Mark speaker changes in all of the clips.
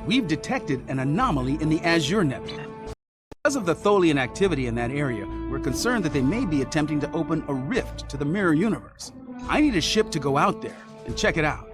Speaker 1: we've detected an anomaly in the Azure Nebula. Because of the Tholian activity in that area, we're concerned that they may be attempting to open a rift to the mirror universe. I need a ship to go out there and check it out.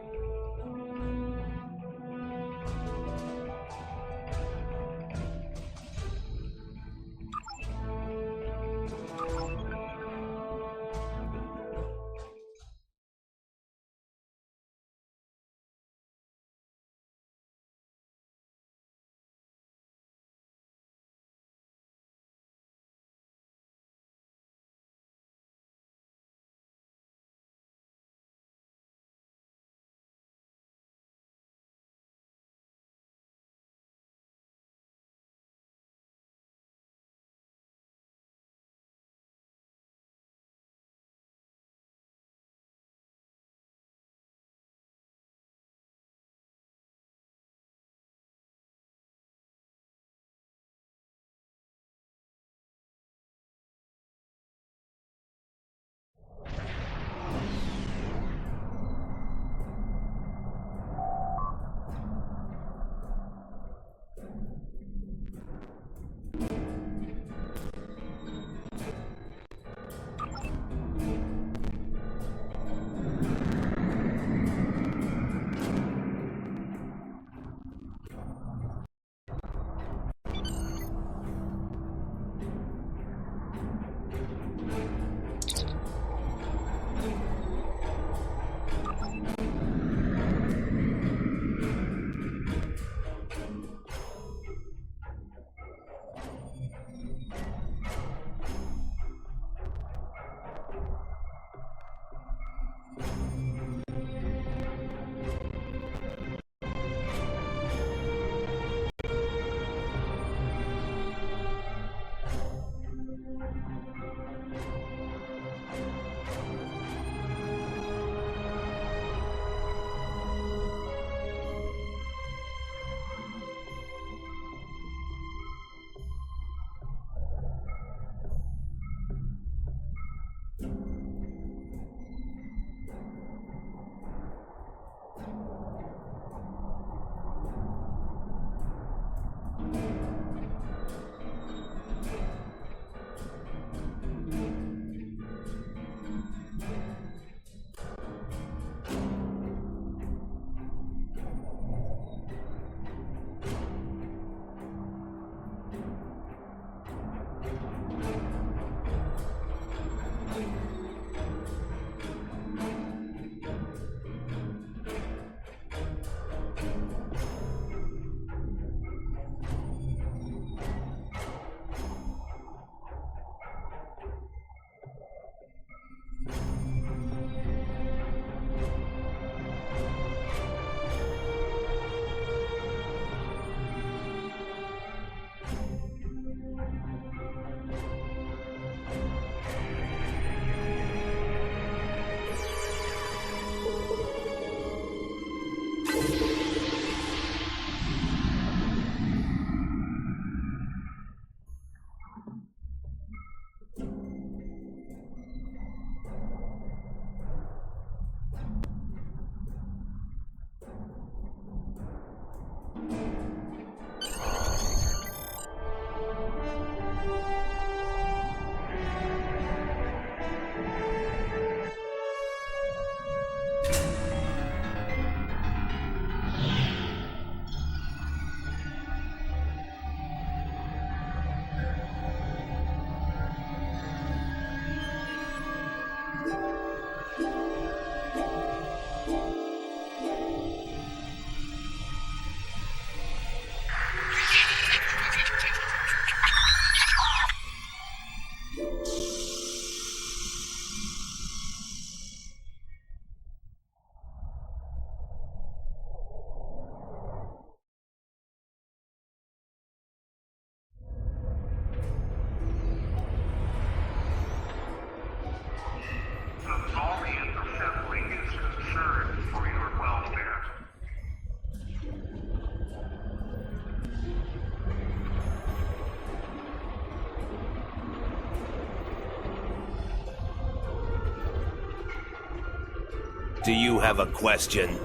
Speaker 2: Do you have a question?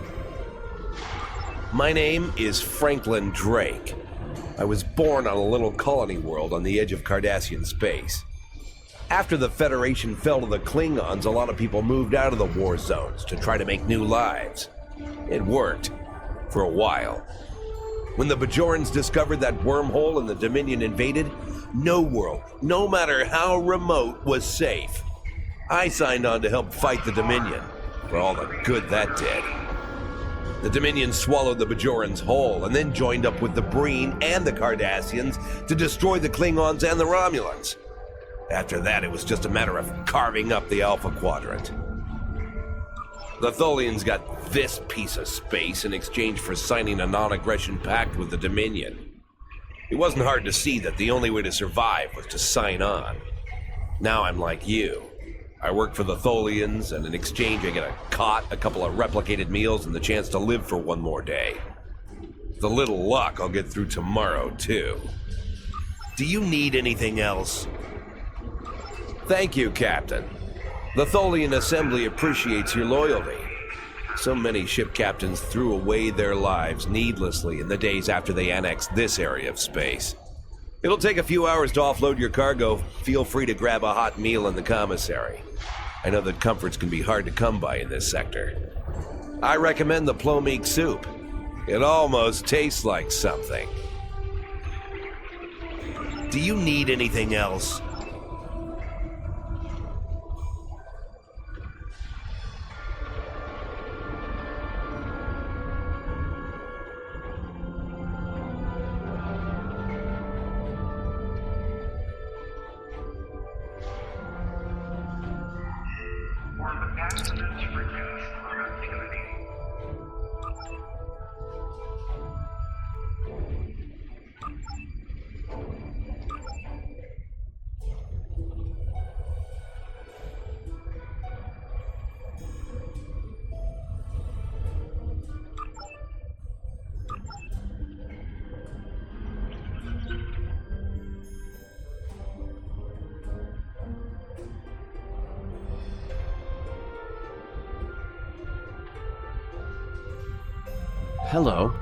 Speaker 2: My name is Franklin Drake. I was born on a little colony world on the edge of Cardassian space. After the Federation fell to the Klingons, a lot of people moved out of the war zones to try to make new lives. It worked. For a while. When the Bajorans discovered that wormhole and the Dominion invaded, no world, no matter how remote, was safe. I signed on to help fight the Dominion, for all the good that did. The Dominion swallowed the Bajorans whole and then joined up with the Breen and the Cardassians to destroy the Klingons and the Romulans. After that, it was just a matter of carving up the Alpha Quadrant. The Tholians got this piece of space in exchange for signing a non-aggression pact with the Dominion. It wasn't hard to see that the only way to survive was to sign on. Now I'm like you. I work for the Tholians, and in exchange I get a cot, a couple of replicated meals, and the chance to live for one more day. With a little luck, I'll get through tomorrow, too. Do you need anything else? Thank you, Captain. The Tholian Assembly appreciates your loyalty. So many ship captains threw away their lives needlessly in the days after they annexed this area of space. It'll take a few hours to offload your cargo. Feel free to grab a hot meal in the commissary. I know that comforts can be hard to come by in this sector. I recommend the plomeek soup. It almost tastes like something. Do you need anything else?
Speaker 3: Hello.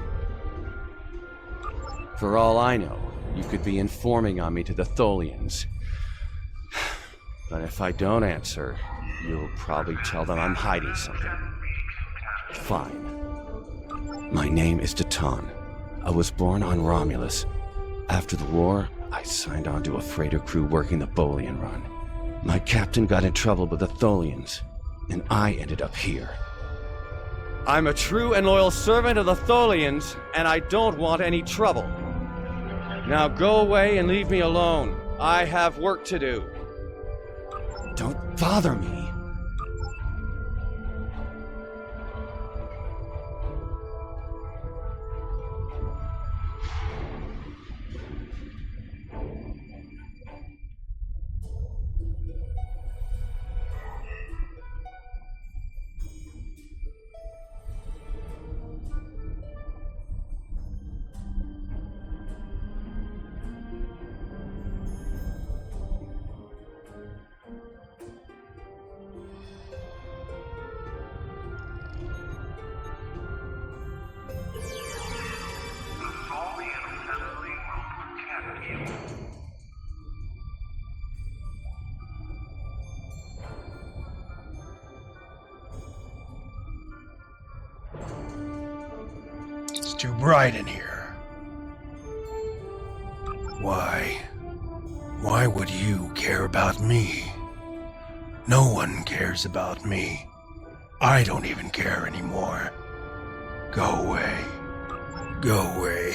Speaker 3: For all I know, you could be informing on me to the Tholians. But if I don't answer, you'll probably tell them I'm hiding something. Fine. My name is Datan. I was born on Romulus. After the war, I signed on to a freighter crew working the Bolian run. My captain got in trouble with the Tholians, and I ended up here. I'm a true and loyal servant of the Tholians, and I don't want any trouble. Now go away and leave me alone. I have work to do. Don't bother me.
Speaker 4: It's too bright in here. Why? Why would you care about me? No one cares about me. I don't even care anymore. Go away. Go away.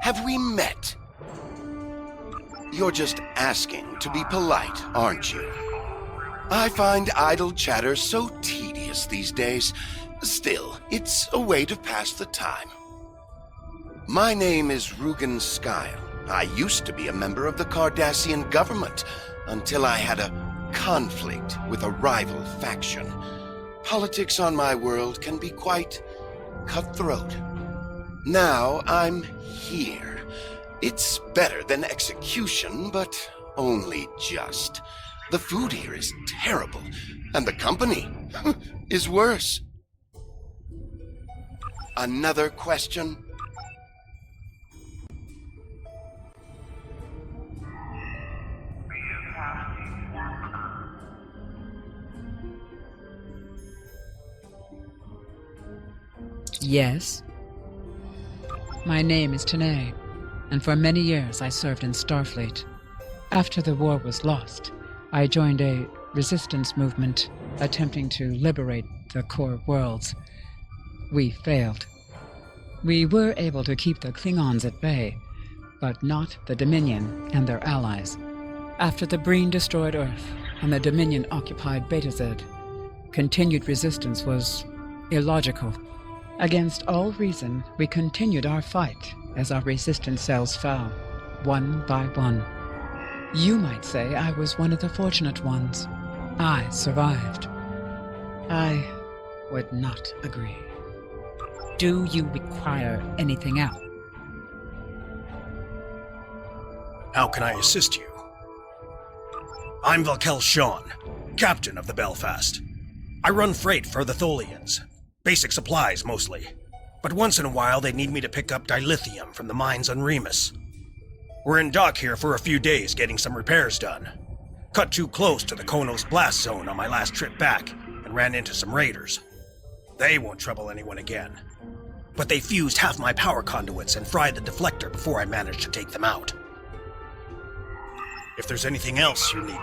Speaker 5: Have we met? You're just asking to be polite, aren't you? I find idle chatter so tedious these days. Still, it's a way to pass the time. My name is Rugen Skyle. I used to be a member of the Cardassian government until I had a conflict with a rival faction. Politics on my world can be quite cutthroat. Now I'm here. It's better than execution, but only just. The food here is terrible, and the company is worse. Another question?
Speaker 6: Yes. My name is Tanae, and for many years I served in Starfleet. After the war was lost, I joined a resistance movement attempting to liberate the core worlds. We failed. We were able to keep the Klingons at bay, but not the Dominion and their allies. After the Breen destroyed Earth and the Dominion occupied Betazed, continued resistance was illogical. Against all reason, we continued our fight as our resistance cells fell, one by one. You might say I was one of the fortunate ones. I survived. I would not agree. Do you require anything else?
Speaker 4: How can I assist you? I'm Valkel Shawn, captain of the Belfast. I run freight for the Tholians. Basic supplies, mostly. But once in a while, they need me to pick up dilithium from the mines on Remus. We're in dock here for a few days getting some repairs done. Cut too close to the Konos blast zone on my last trip back and ran into some raiders. They won't trouble anyone again. But they fused half my power conduits and fried the deflector before I managed to take them out. If there's anything else you need...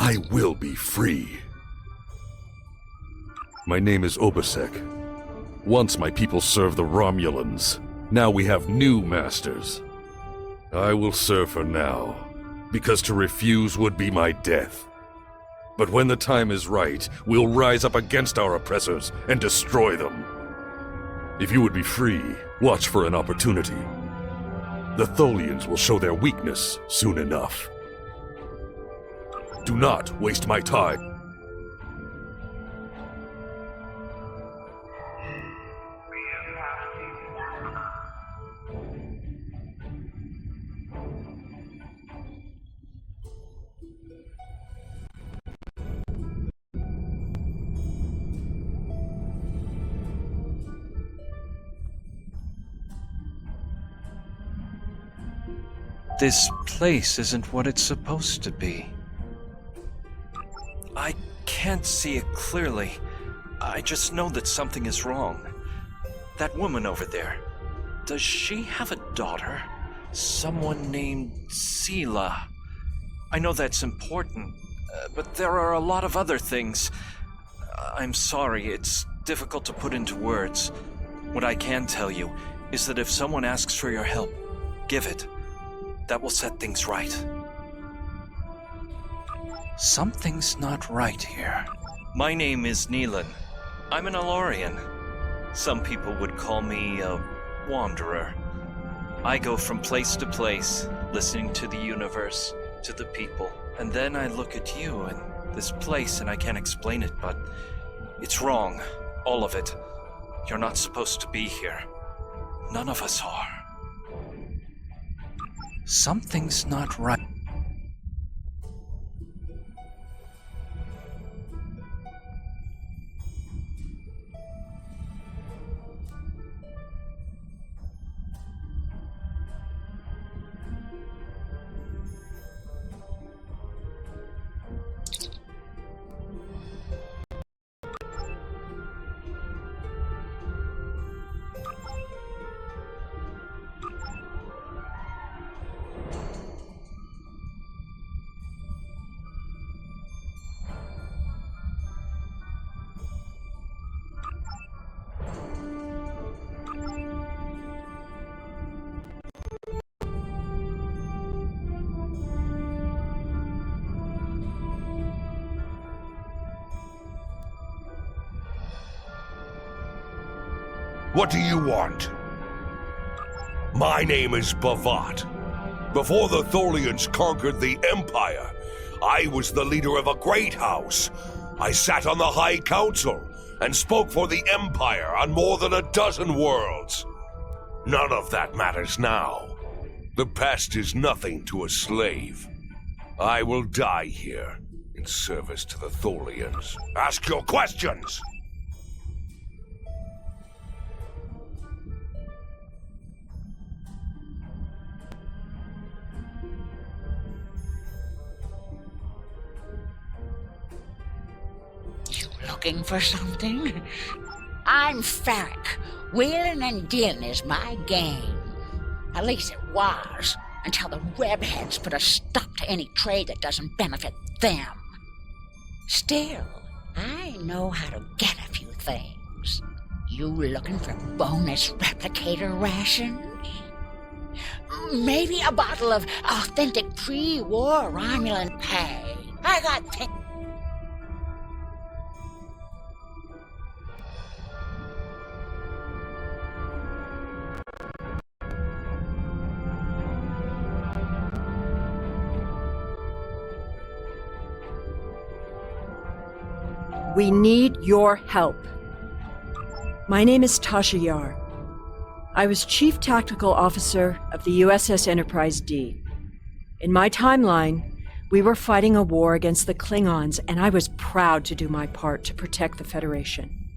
Speaker 7: I will be free. My name is Obasek. Once my people served the Romulans. Now we have new masters. I will serve for now, because to refuse would be my death. But when the time is right, we'll rise up against our oppressors and destroy them. If you would be free, watch for an opportunity. The Tholians will show their weakness soon enough. Do not waste my time.
Speaker 8: This place isn't what it's supposed to be. I can't see it clearly. I just know that something is wrong. That woman over there, does she have a daughter? Someone named Sela. I know that's important, but there are a lot of other things. I'm sorry, it's difficult to put into words. What I can tell you is that if someone asks for your help, give it. That will set things right. Something's not right here. My name is Neelan. I'm an Alorian. Some people would call me a wanderer. I go from place to place, listening to the universe, to the people. And then I look at you and this place and I can't explain it, but it's wrong. All of it. You're not supposed to be here. None of us are. Something's not right.
Speaker 9: What do you want? My name is Bavat. Before the Tholians conquered the Empire, I was the leader of a great house. I sat on the High Council and spoke for the Empire on more than a dozen worlds. None of that matters now. The past is nothing to a slave. I will die here in service to the Tholians. Ask your questions!
Speaker 10: Looking for something? I'm Farrick. Wheeling and dealing is my game. At least it was, until the webheads put a stop to any trade that doesn't benefit them. Still, I know how to get a few things. You looking for bonus replicator rations? Maybe a bottle of authentic pre-war Romulan pay. I got things.
Speaker 11: We need your help. My name is Tasha Yar. I was Chief Tactical Officer of the USS Enterprise D. In my timeline, we were fighting a war against the Klingons, and I was proud to do my part to protect the Federation.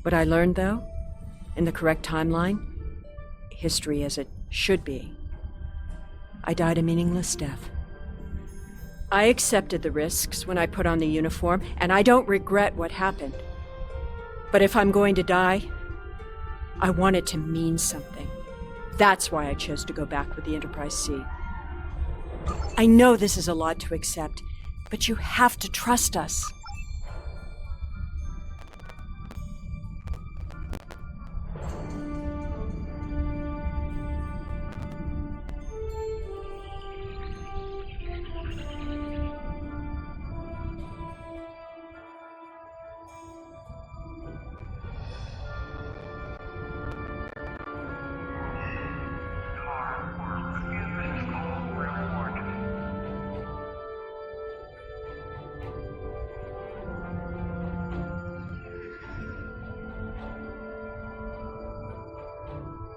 Speaker 11: What I learned, though, in the correct timeline, history as it should be, I died a meaningless death. I accepted the risks when I put on the uniform, and I don't regret what happened. But if I'm going to die, I want it to mean something. That's why I chose to go back with the Enterprise C. I know this is a lot to accept, but you have to trust us.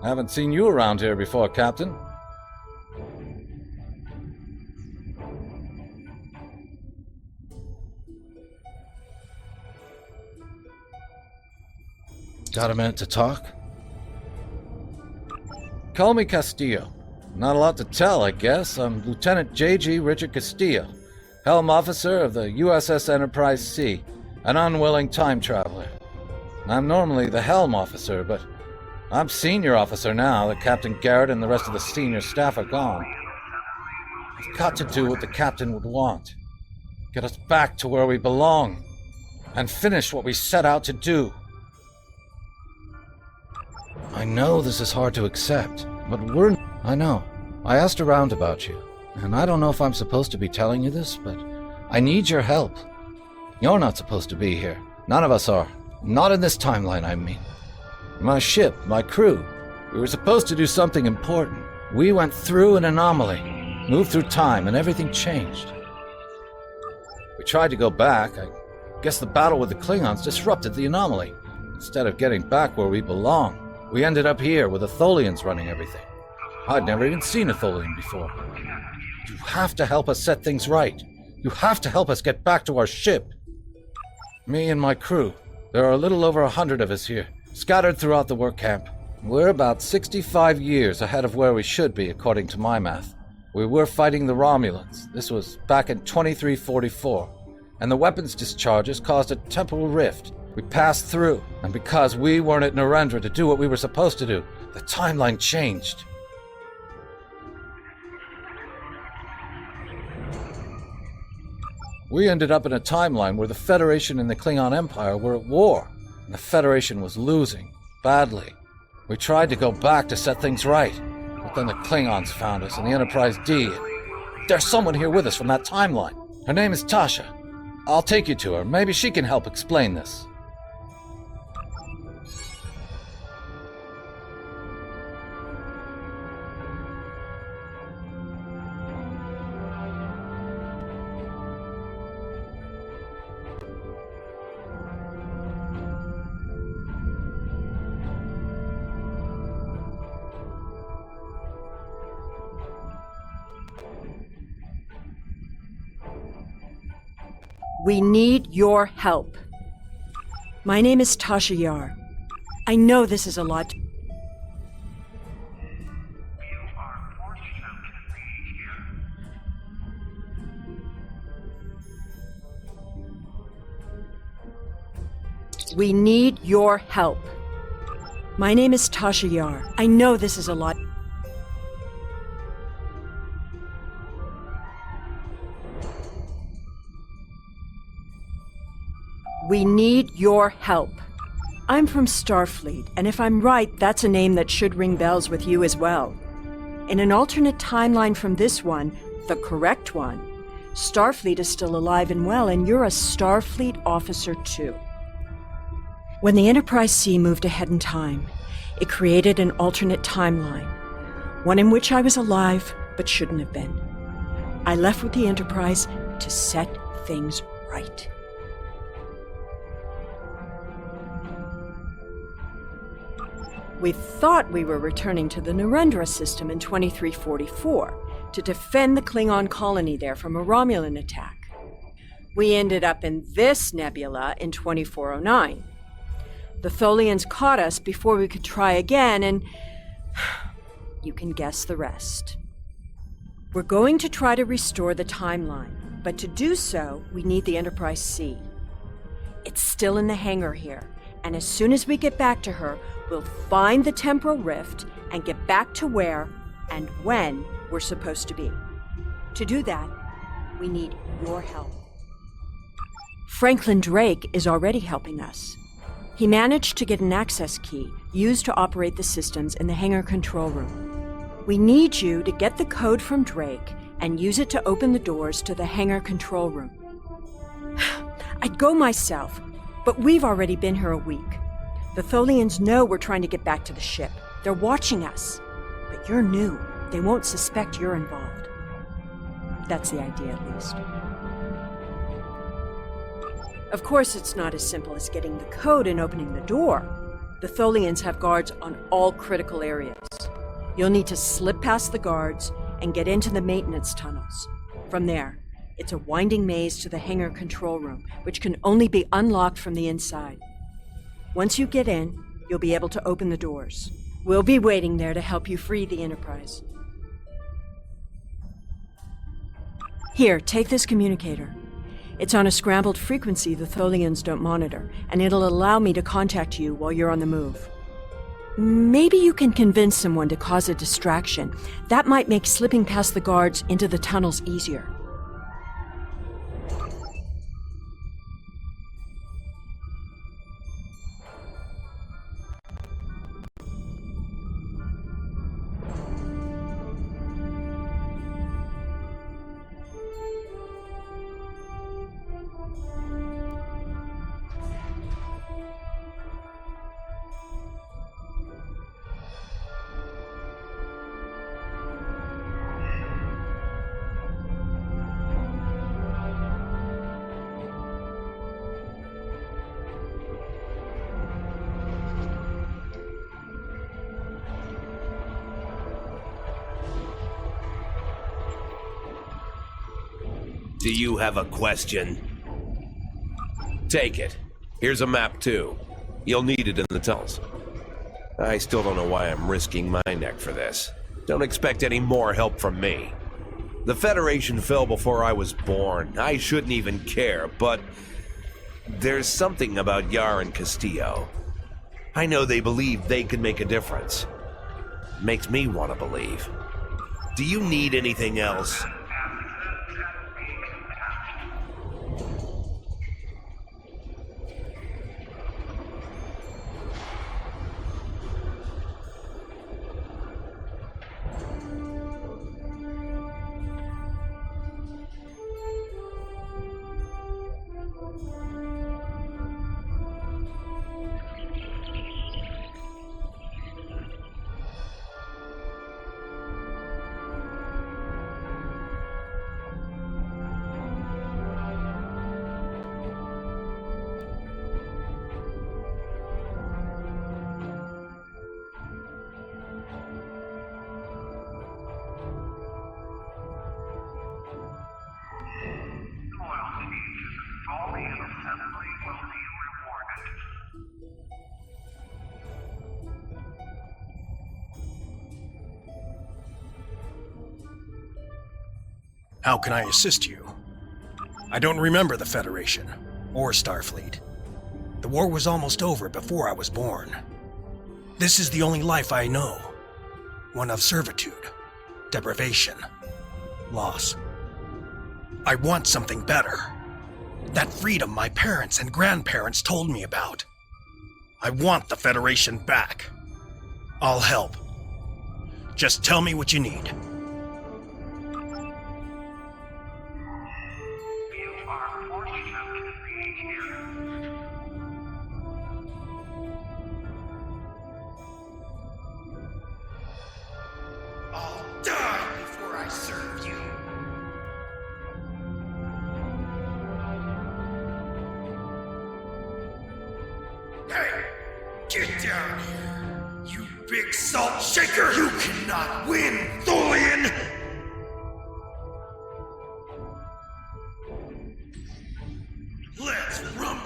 Speaker 12: I haven't seen you around here before, Captain. Got a minute to talk? Call me Castillo. Not a lot to tell, I guess. I'm Lieutenant J.G. Richard Castillo, Helm Officer of the USS Enterprise C, an unwilling time traveler. I'm normally the Helm Officer, but I'm Senior Officer now that Captain Garrett and the rest of the senior staff are gone. I've got to do what the Captain would want. Get us back to where we belong, and finish what we set out to do. I know this is hard to accept, but I know. I asked around about you, and I don't know if I'm supposed to be telling you this, but I need your help. You're not supposed to be here. None of us are. Not in this timeline, I mean. My ship, my crew, we were supposed to do something important. We went through an anomaly, moved through time, and everything changed. We tried to go back. I guess the battle with the Klingons disrupted the anomaly. Instead of getting back where we belong, we ended up here with the Tholians running everything. I'd never even seen a Tholian before. You have to help us set things right. You have to help us get back to our ship. Me and my crew, there are a little over 100 of us here, scattered throughout the work camp. We're about 65 years ahead of where we should be, according to my math. We were fighting the Romulans. This was back in 2344, and the weapons discharges caused a temporal rift. We passed through, and because we weren't at Narendra to do what we were supposed to do, the timeline changed. We ended up in a timeline where the Federation and the Klingon Empire were at war, and the Federation was losing, badly. We tried to go back to set things right, but then the Klingons found us and the Enterprise D. There's someone here with us from that timeline. Her name is Tasha. I'll take you to her. Maybe she can help explain this.
Speaker 11: We need your help. My name is Tasha Yar. I know this is a lot. We need your help. My name is Tasha Yar. I know this is a lot. We need your help. I'm from Starfleet, and if I'm right, that's a name that should ring bells with you as well. In an alternate timeline from this one, the correct one, Starfleet is still alive and well, and you're a Starfleet officer too. When the Enterprise C moved ahead in time, it created an alternate timeline, one in which I was alive but shouldn't have been. I left with the Enterprise to set things right. We thought we were returning to the Narendra system in 2344 to defend the Klingon colony there from a Romulan attack. We ended up in this nebula in 2409. The Tholians caught us before we could try again, and you can guess the rest. We're going to try to restore the timeline, but to do so, we need the Enterprise C. It's still in the hangar here, and as soon as we get back to her, we'll find the temporal rift and get back to where and when we're supposed to be. To do that, we need your help. Franklin Drake is already helping us. He managed to get an access key used to operate the systems in the hangar control room. We need you to get the code from Drake and use it to open the doors to the hangar control room. I'd go myself, but we've already been here a week. The Tholians know we're trying to get back to the ship. They're watching us. But you're new. They won't suspect you're involved. That's the idea, at least. Of course, it's not as simple as getting the code and opening the door. The Tholians have guards on all critical areas. You'll need to slip past the guards and get into the maintenance tunnels. From there, it's a winding maze to the hangar control room, which can only be unlocked from the inside. Once you get in, you'll be able to open the doors. We'll be waiting there to help you free the Enterprise. Here, take this communicator. It's on a scrambled frequency the Tholians don't monitor, and it'll allow me to contact you while you're on the move. Maybe you can convince someone to cause a distraction. That might make slipping past the guards into the tunnels easier.
Speaker 2: Do you have a question? Take it. Here's a map too. You'll need it in the tunnels. I still don't know why I'm risking my neck for this. Don't expect any more help from me. The Federation fell before I was born. I shouldn't even care, but there's something about Yar and Castillo. I know they believe they could make a difference. Makes me want to believe. Do you need anything else?
Speaker 4: How can I assist you? I don't remember the Federation, or Starfleet. The war was almost over before I was born. This is the only life I know. One of servitude, deprivation, loss. I want something better. That freedom my parents and grandparents told me about. I want the Federation back. I'll help. Just tell me what you need.
Speaker 5: I'll die before I serve you. Hey, get down here, you big salt shaker! You cannot win, Tholian! Let's rumble!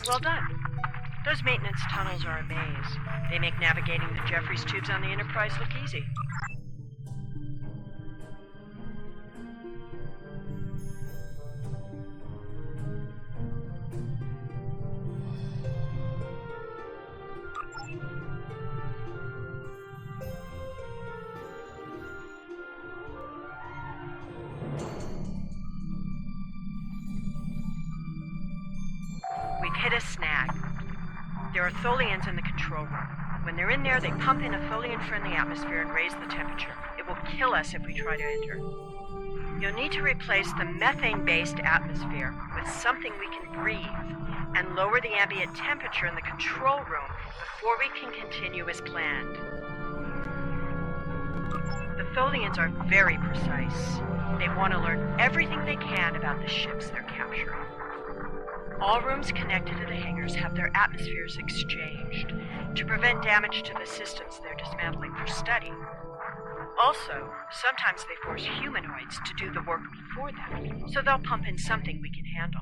Speaker 11: Well done. Those maintenance tunnels are a maze. They make navigating the Jeffries tubes on the Enterprise look easy. We've hit a snag. There are Tholians in the control room. When they're in there, they pump in a Tholian-friendly atmosphere and raise the temperature. It will kill us if we try to enter. You'll need to replace the methane-based atmosphere with something we can breathe and lower the ambient temperature in the control room before we can continue as planned. The Tholians are very precise. They want to learn everything they can about the ships they're capturing. All rooms connected to the hangars have their atmospheres exchanged to prevent damage to the systems they're dismantling for study. Also, sometimes they force humanoids to do the work for them, so they'll pump in something we can handle.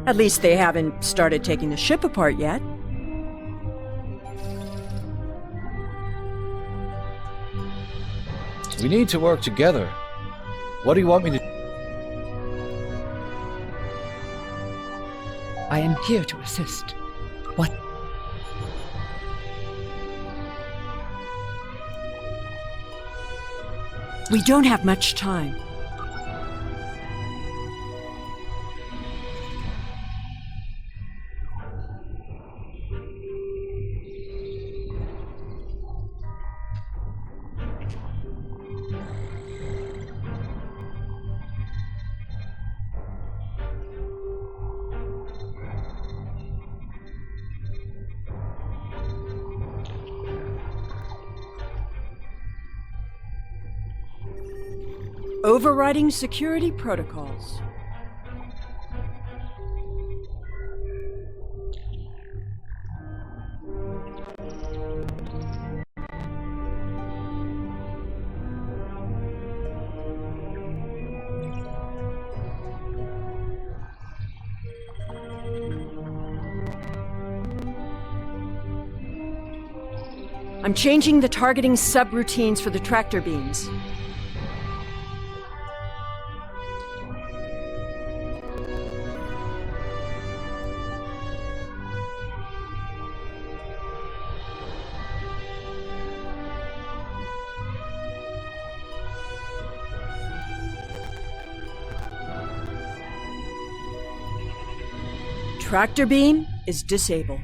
Speaker 11: At least they haven't started taking the ship apart yet.
Speaker 12: We need to work together. What do you want me to do?
Speaker 6: I am here to assist. What?
Speaker 11: We don't have much time. Overriding security protocols. I'm changing the targeting subroutines for the tractor beams. Tractor beam is disabled.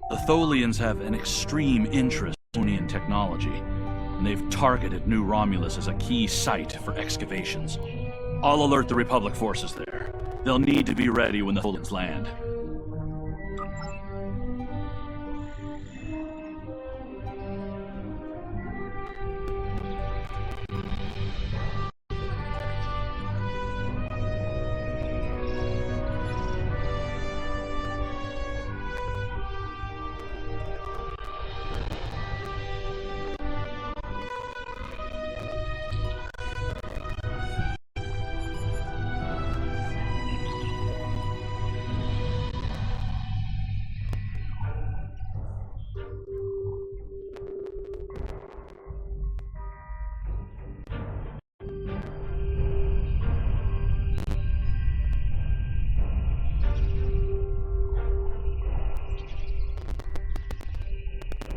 Speaker 13: The Tholians have an extreme interest in Tholian technology, and they've targeted New Romulus as a key site for excavations. I'll alert the Republic forces there. They'll need to be ready when the Tholians land.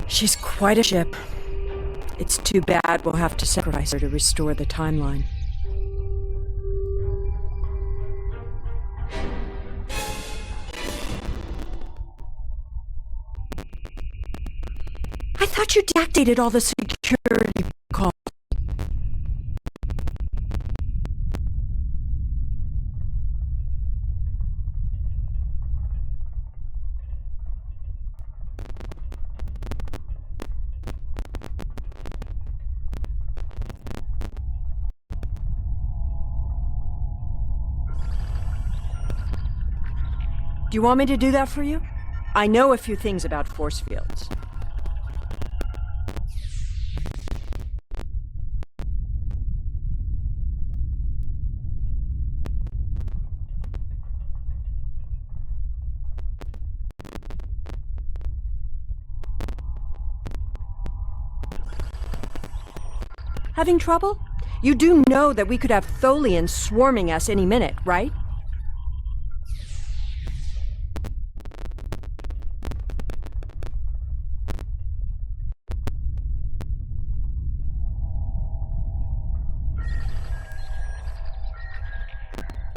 Speaker 11: She's quite a ship. It's too bad we'll have to sacrifice her to restore the timeline. I thought you deactivated all the security calls. Do you want me to do that for you? I know a few things about force fields. Having trouble? You do know that we could have Tholians swarming us any minute, right?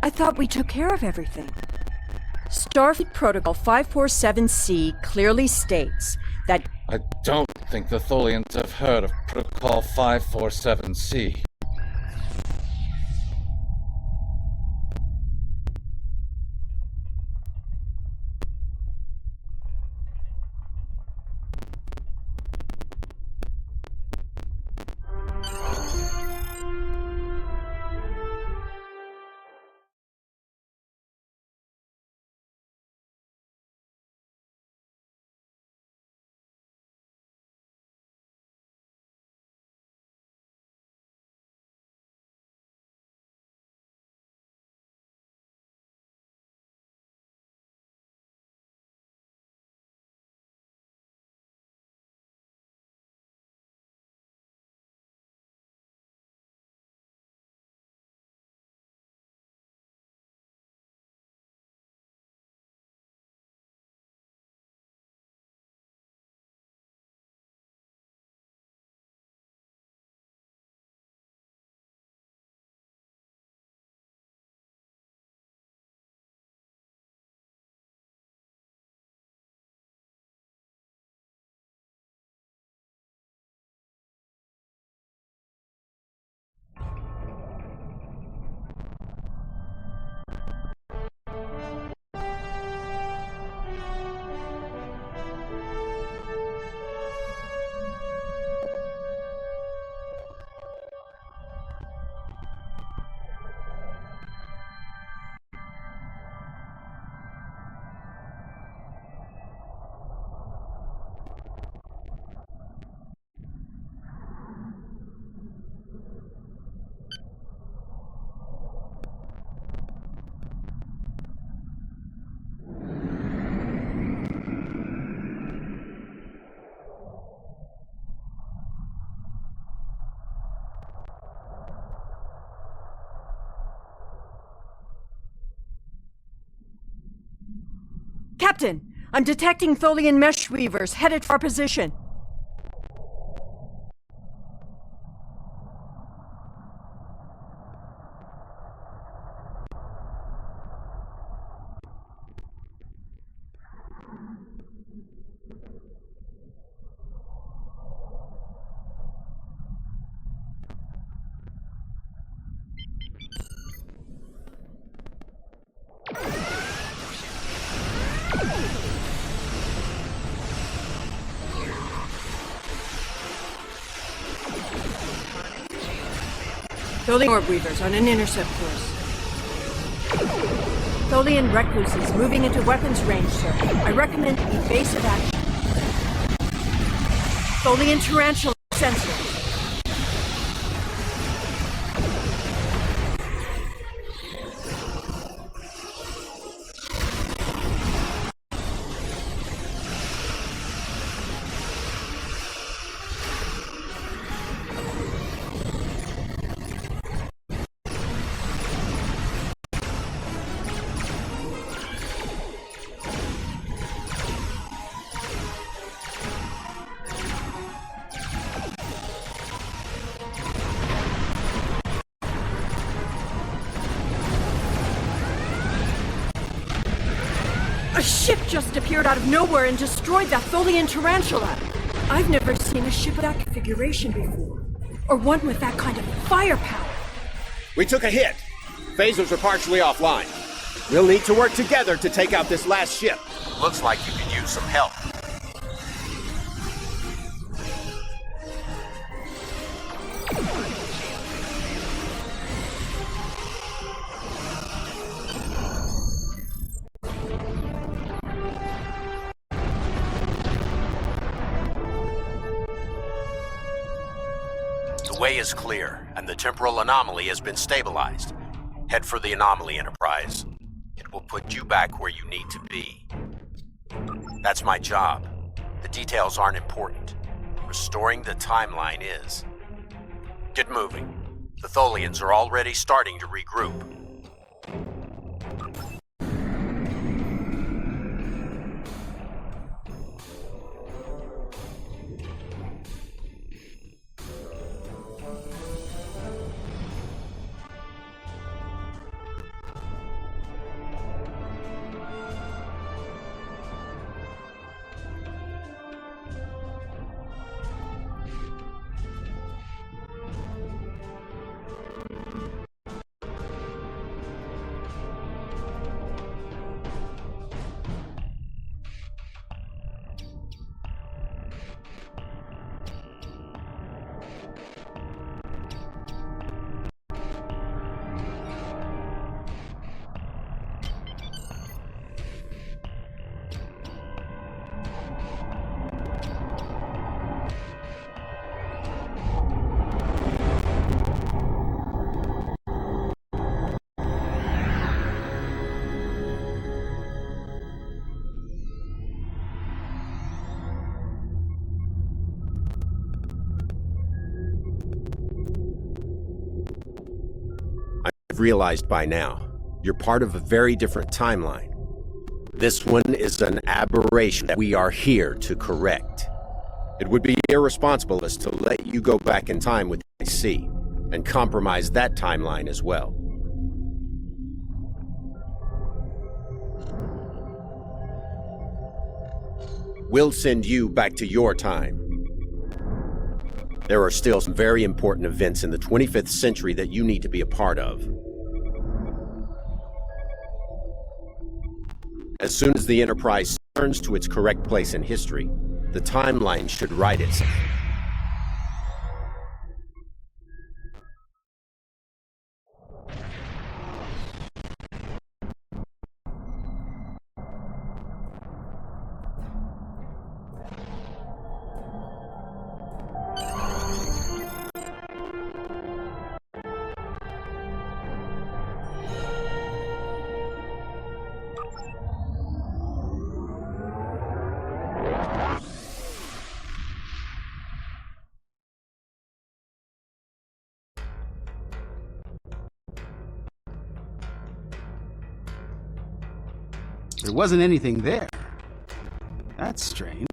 Speaker 11: I thought we took care of everything. Starfleet Protocol 547C clearly states that...
Speaker 12: I don't think the Tholians have heard of Protocol 547C.
Speaker 11: Captain, I'm detecting Tholian mesh weavers headed for our position. Tholian orb weavers on an intercept course. Tholian recluses moving into weapons range, sir. I recommend evasive action. Tholian tarantula sensor. A ship just appeared out of nowhere and destroyed that Tholian tarantula. I've never seen a ship of that configuration before, or one with that kind of firepower.
Speaker 14: We took a hit. Phasers are partially offline. We'll need to work together to take out this last ship. Looks like you could use some help. The way is clear, and the temporal anomaly has been stabilized. Head for the anomaly, Enterprise. It will put you back where you need to be. That's my job. The details aren't important. Restoring the timeline is. Get moving. The Tholians are already starting to regroup. Realized by now, you're part of a very different timeline. This one is an aberration that we are here to correct. It would be irresponsible as to let you go back in time with IC and compromise that timeline as well. We'll send you back to your time. There are still some very important events in the 25th century that you need to be a part of. As soon as the Enterprise turns to its correct place in history, the timeline should right itself.
Speaker 1: There wasn't anything there. That's strange.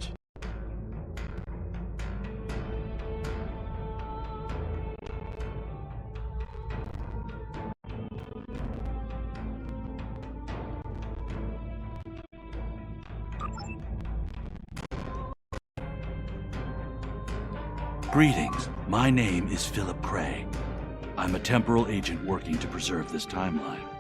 Speaker 13: Greetings. My name is Philip Cray. I'm a temporal agent working to preserve this timeline.